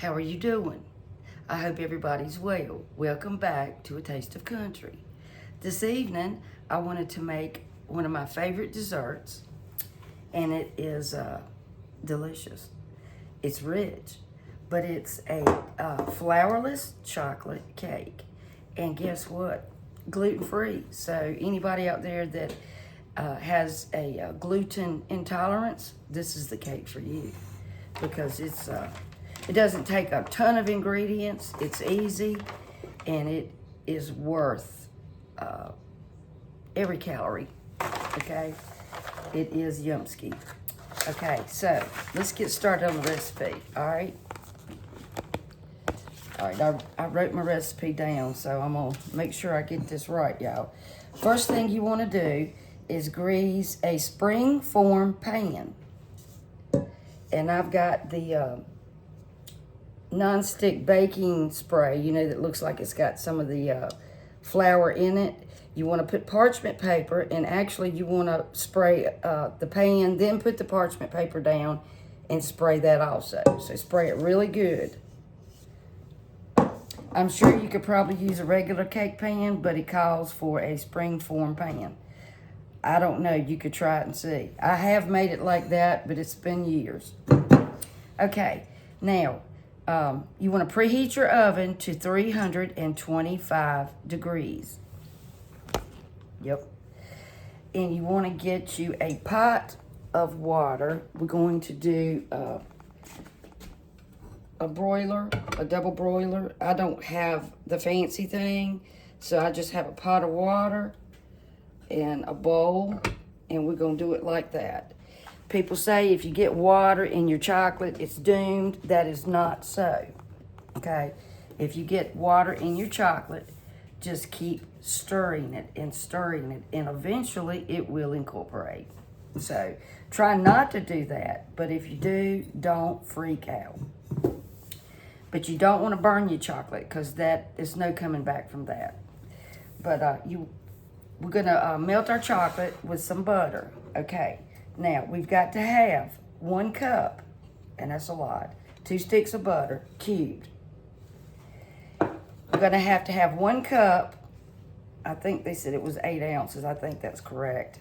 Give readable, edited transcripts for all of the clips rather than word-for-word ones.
How are you doing? I hope everybody's well. Welcome back to A Taste of Country. This evening, I wanted to make one of my favorite desserts, and it is delicious. It's rich, but it's a flourless chocolate cake. And guess what? Gluten-free. So anybody out there that has a gluten intolerance, this is the cake for you, because it doesn't take a ton of ingredients. It's easy, and it is worth every calorie. Okay, it is yumsky. Okay, so let's get started on the recipe. All right, I wrote my recipe down, so I'm gonna make sure I get this right, y'all. First thing you want to do is grease a Springform pan, and I've got the non-stick baking spray, you know, that looks like it's got some of the flour in it. You want to put parchment paper, and actually you want to spray the pan, then put the parchment paper down and spray that also. So spray it really good. I'm sure you could probably use a regular cake pan, but it calls for a Springform pan. I don't know, you could try it and see. I have made it like that, but it's been years. Okay, now, you want to preheat your oven to 325 degrees. Yep. And you want to get you a pot of water. We're going to do a broiler, a double broiler. I don't have the fancy thing, so I just have a pot of water and a bowl, and we're going to do it like that. People say if you get water in your chocolate, it's doomed. That is not so, okay? If you get water in your chocolate, just keep stirring it, and eventually it will incorporate. So try not to do that, but if you do, don't freak out. But you don't want to burn your chocolate, because that is no coming back from that. But we're going to melt our chocolate with some butter, okay? Now, we've got to have 1 cup, and that's a lot, 2 sticks of butter, cubed. We're going to have 1 cup, I think they said it was 8 ounces, I think that's correct,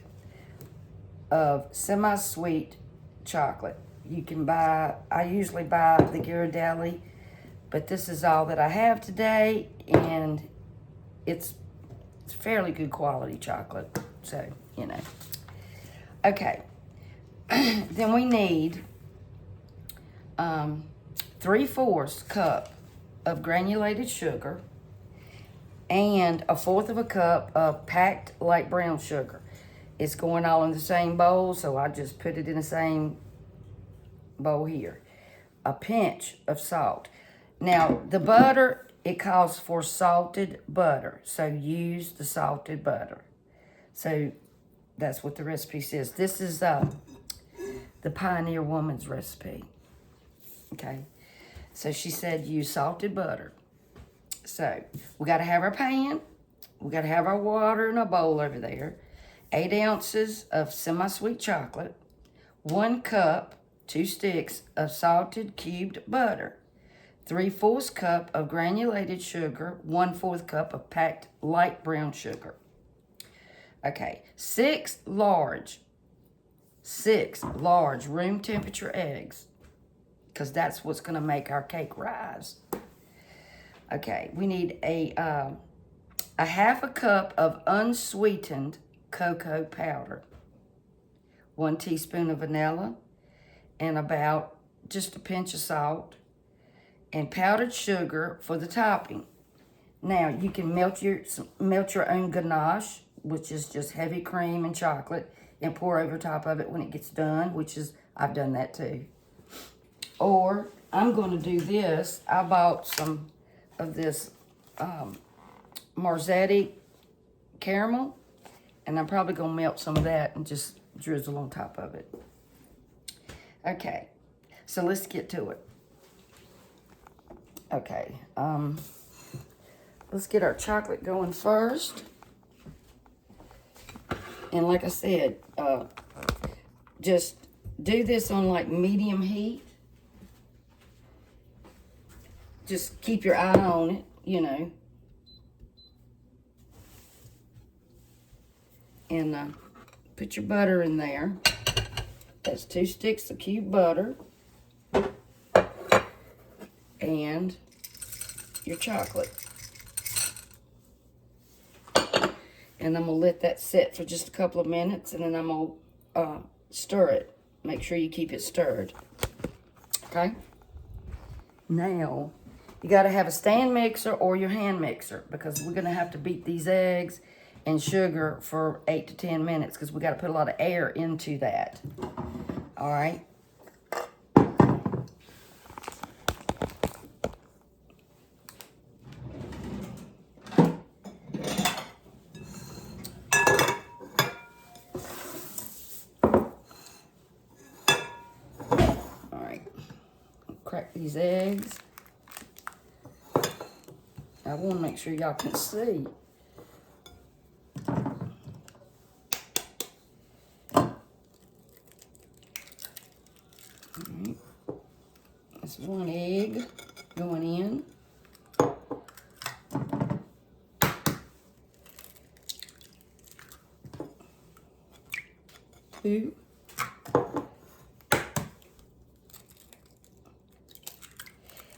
of semisweet chocolate. You can buy, I usually buy the Ghirardelli, but this is all that I have today, and it's fairly good quality chocolate, so, you know. Okay. Then we need 3/4 cup of granulated sugar and 1/4 cup of packed light brown sugar. It's going all in the same bowl, so I just put it in the same bowl here. A pinch of salt. Now, the butter, it calls for salted butter, so use the salted butter. So that's what the recipe says. This is the Pioneer Woman's recipe. Okay, so she said use salted butter. So we got to have our pan. We got to have our water in a bowl over there. 8 ounces of semi-sweet chocolate. 1 cup, 2 sticks of salted cubed butter. 3/4 cup of granulated sugar. 1/4 cup of packed light brown sugar. Okay, 6 large room temperature eggs, because that's what's going to make our cake rise. Okay, we need a 1/2 cup of unsweetened cocoa powder, 1 teaspoon of vanilla, and about just a pinch of salt, and powdered sugar for the topping. Now, you can melt your own ganache, which is just heavy cream and chocolate, and pour over top of it when it gets done, which is, I've done that too. Or I'm going to do this. I bought some of this Marzetti caramel, and I'm probably going to melt some of that and just drizzle on top of it. Okay, so let's get to it. Okay, let's get our chocolate going first. And like I said, just do this on like medium heat. just keep your eye on it, you know. And put your butter in there. That's 2 sticks of cubed butter. And your chocolate. And I'm going to let that sit for just a couple of minutes, and then I'm going to stir it. Make sure you keep it stirred. Okay? Now, you got to have a stand mixer or your hand mixer, because we're going to have to beat these eggs and sugar for 8 to 10 minutes, because we got to put a lot of air into that. All right? Crack these eggs. I want to make sure y'all can see. Alright. That's 1 egg going in. 2.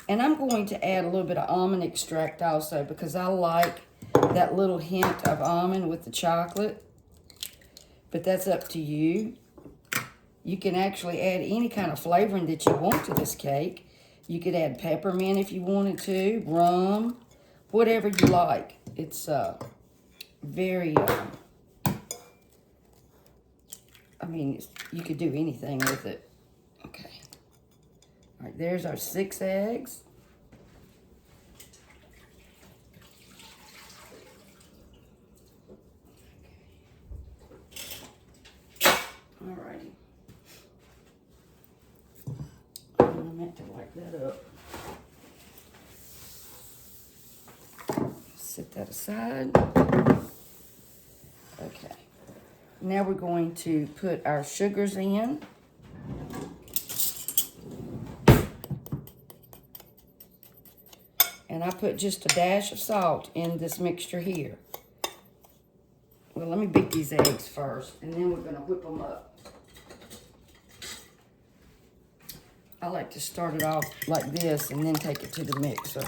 And I'm going to add a little bit of almond extract also, because I like that little hint of almond with the chocolate. But that's up to you. You can actually add any kind of flavoring that you want to this cake. You could add peppermint if you wanted to, rum, whatever you like. It's very, I mean, you could do anything with it. Okay. All right, there's our 6 eggs. All righty. I meant to light that up. Set that aside. Okay. Now we're going to put our sugars in. And I put just a dash of salt in this mixture here. Well, let me beat these eggs first, and then we're going to whip them up. I like to start it off like this and then take it to the mixer.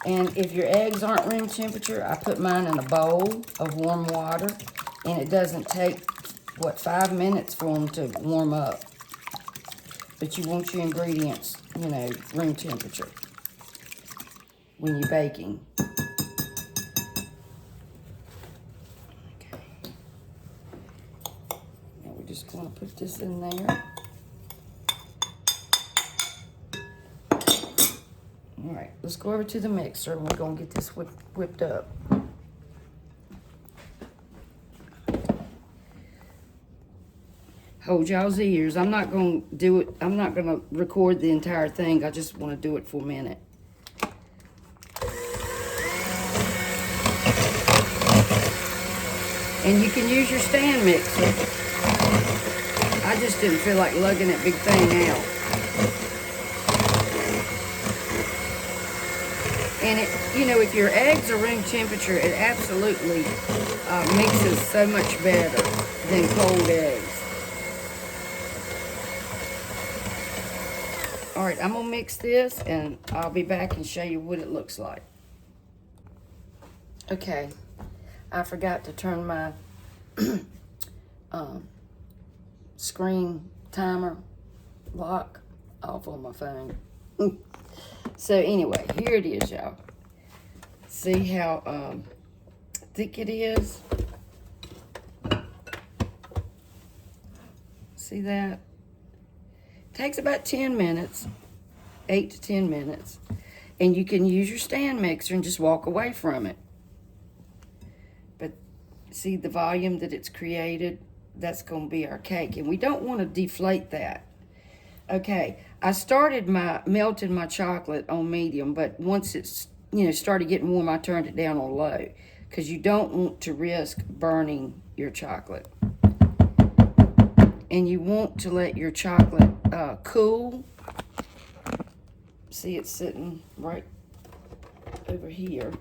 And if your eggs aren't room temperature, I put mine in a bowl of warm water, and it doesn't take, what, 5 minutes for them to warm up. But you want your ingredients, you know, room temperature when you're baking. Okay. Now we're just going to put this in there. All right, let's go over to the mixer, and we're going to get this whipped up. Hold y'all's ears. I'm not going to do it. I'm not going to record the entire thing. I just want to do it for a minute. And you can use your stand mixer. I just didn't feel like lugging that big thing out. And it, you know, if your eggs are room temperature, it absolutely mixes so much better than cold eggs. All right, I'm gonna mix this, and I'll be back and show you what it looks like. Okay, I forgot to turn my screen timer lock off on my phone. So anyway, here it is, y'all. See how thick it is? See that? Takes about 10 minutes, 8 to 10 minutes. And you can use your stand mixer and just walk away from it. But see the volume that it's created? That's going to be our cake. And we don't want to deflate that. Okay, I started melting my chocolate on medium, but once it's, you know, started getting warm, I turned it down on low, because you don't want to risk burning your chocolate. And you want to let your chocolate cool. See, it's sitting right over here.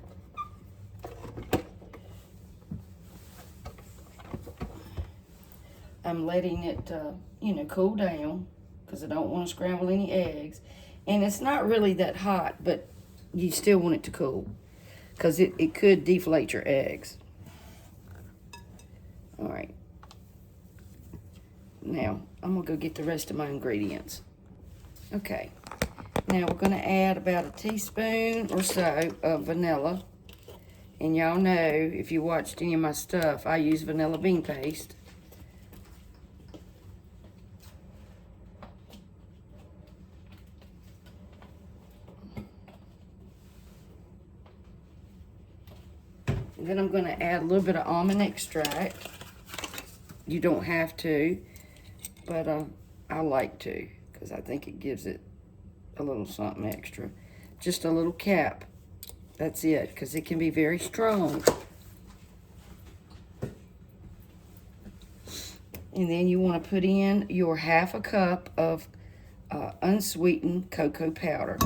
I'm letting it, cool down because I don't want to scramble any eggs. And it's not really that hot, but you still want it to cool because it could deflate your eggs. All right. Now, I'm going to go get the rest of my ingredients. Okay. Now, we're going to add about a teaspoon or so of vanilla. And y'all know, if you watched any of my stuff, I use vanilla bean paste. And then I'm going to add a little bit of almond extract. You don't have to, but I like to because I think it gives it a little something extra. Just a little cap. That's it, because it can be very strong. And then you want to put in your ½ cup of unsweetened cocoa powder.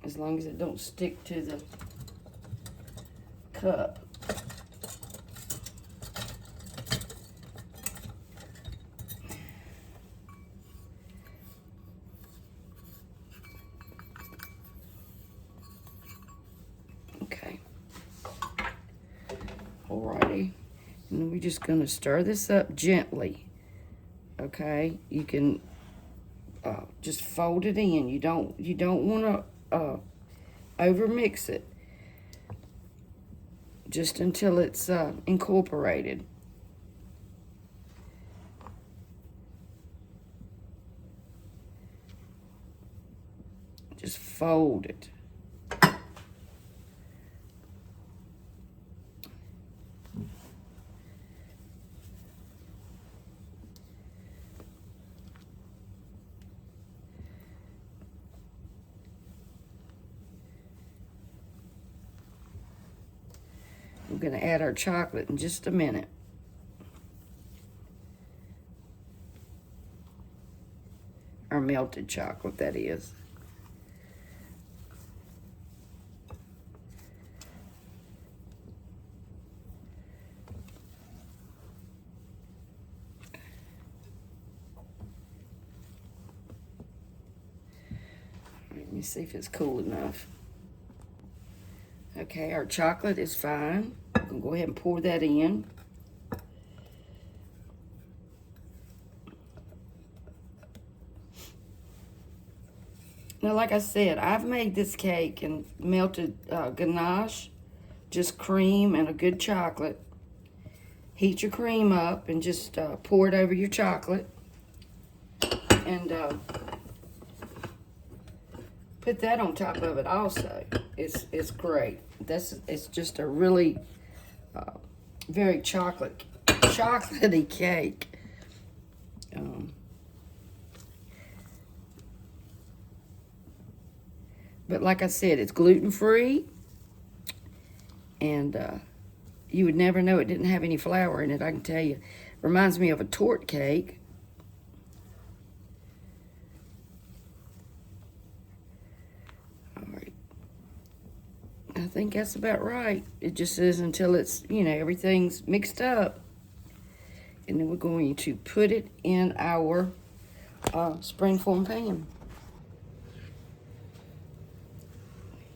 As long as it don't stick to the cup. Okay. Alrighty. And we're just going to stir this up gently. Okay? You can just fold it in. You don't want to over mix it. Just until it's incorporated. Just fold it. We're going to add our chocolate in just a minute. Our melted chocolate, that is. Let me see if it's cool enough. Okay, our chocolate is fine. I'm going to go ahead and pour that in. Now, like I said, I've made this cake and melted ganache, just cream and a good chocolate. Heat your cream up and just pour it over your chocolate. And put that on top of it also. It's great. It's just a really very chocolatey cake. But like I said, it's gluten-free, and you would never know it didn't have any flour in it, I can tell you. Reminds me of a torte cake. All right. I think that's about right. It just is until it's, everything's mixed up. And then we're going to put it in our springform pan.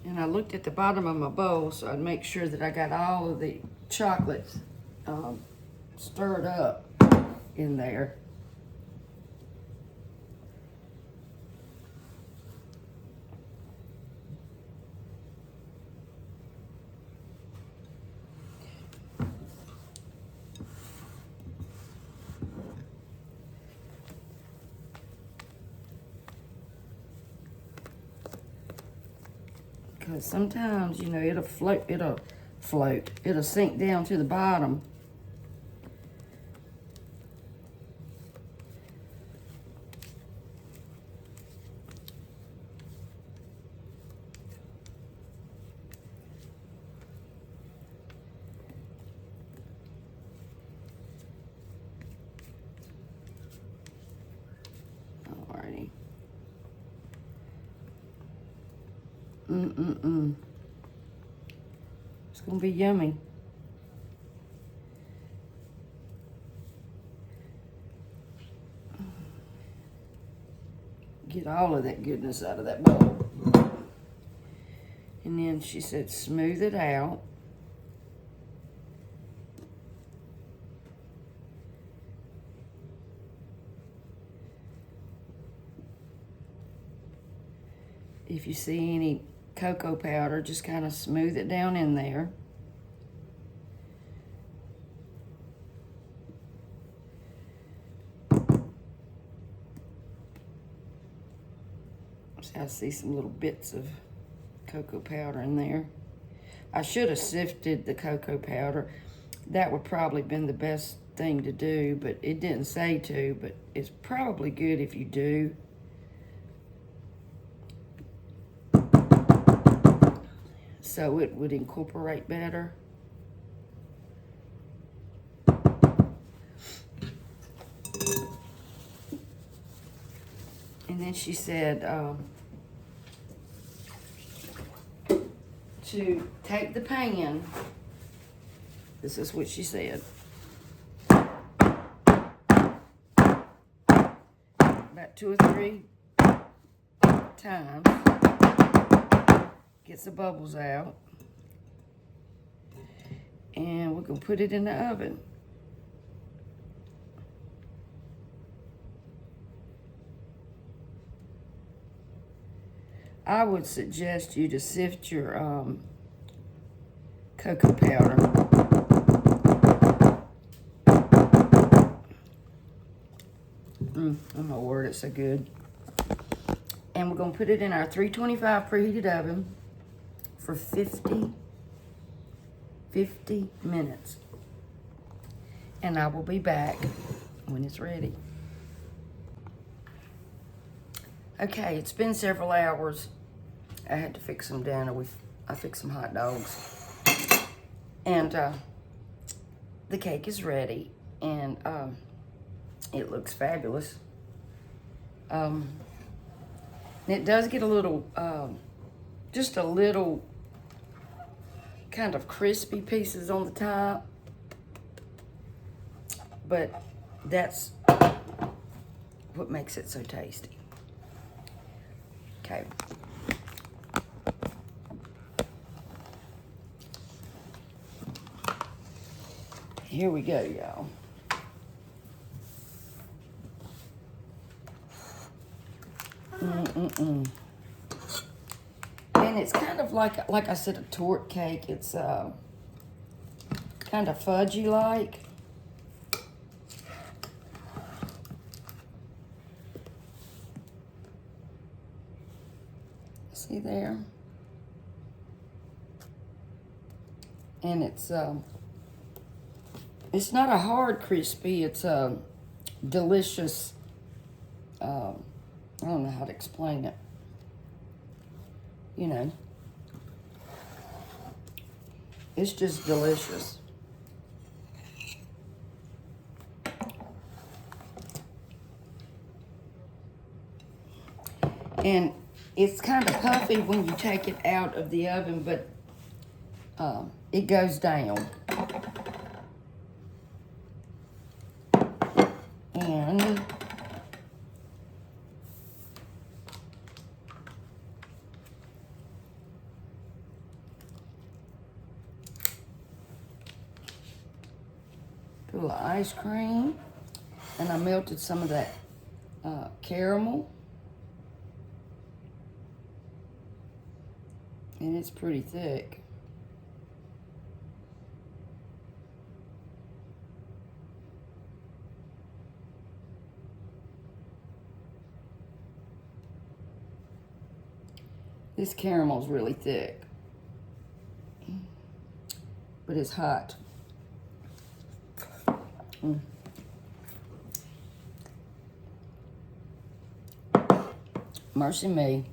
And I looked at the bottom of my bowl so I'd make sure that I got all of the chocolates stirred up in there. Because sometimes, it'll float, it'll sink down to the bottom. It's gonna be yummy. Get all of that goodness out of that bowl. And then she said, smooth it out. If you see any cocoa powder, just kind of smooth it down in there. I see some little bits of cocoa powder in there. I should have sifted the cocoa powder. That would probably been the best thing to do, but it didn't say to, but it's probably good if you do. So it would incorporate better. And then she said to take the pan, this is what she said, about 2 or 3 times, gets the bubbles out, and we're gonna put it in the oven. I would suggest you to sift your cocoa powder. Oh my word, it's so good. And we're gonna put it in our 325 preheated oven for 50 minutes. And I will be back when it's ready. Okay, it's been several hours. I had to fix some dinner. I fixed some hot dogs. And the cake is ready. And it looks fabulous. And it does get a little, just a little kind of crispy pieces on the top. But that's what makes it so tasty. Okay. Here we go, y'all. And it's kind of like I said, a torte cake. It's kind of fudgy-like. See there? And it's not a hard crispy, it's a delicious, I don't know how to explain it. You know, it's just delicious. And it's kind of puffy when you take it out of the oven, but it goes down. And put a little ice cream, and I melted some of that caramel. And it's pretty thick. This caramel's really thick, but it's hot. Mercy me.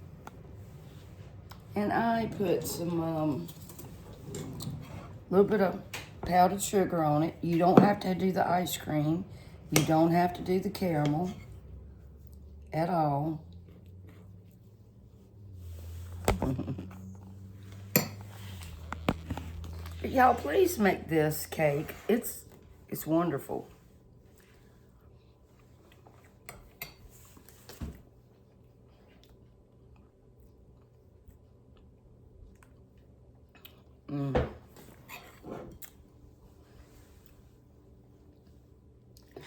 And I put some little bit of powdered sugar on it. You don't have to do the ice cream. You don't have to do the caramel at all. Y'all, please make this cake. It's wonderful.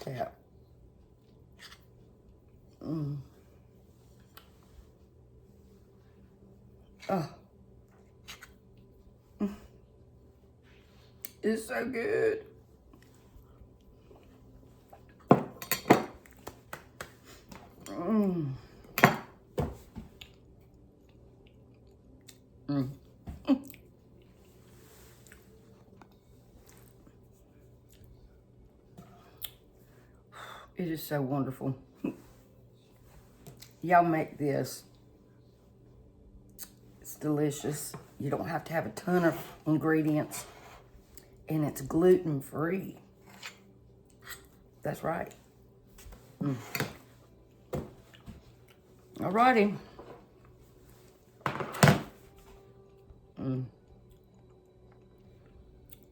Yeah. Oh. It's so good. Mm. Mm. It is so wonderful. Y'all make this. It's delicious. You don't have to have a ton of ingredients. And it's gluten-free. That's right. Alrighty.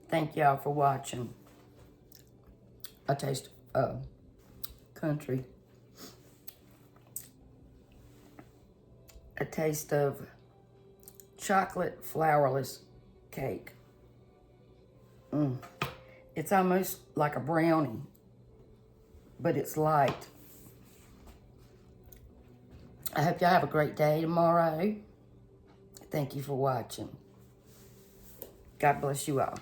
Thank y'all for watching. A taste of country. A taste of chocolate flourless cake. It's almost like a brownie, but it's light. I hope y'all have a great day tomorrow. Thank you for watching. God bless you all.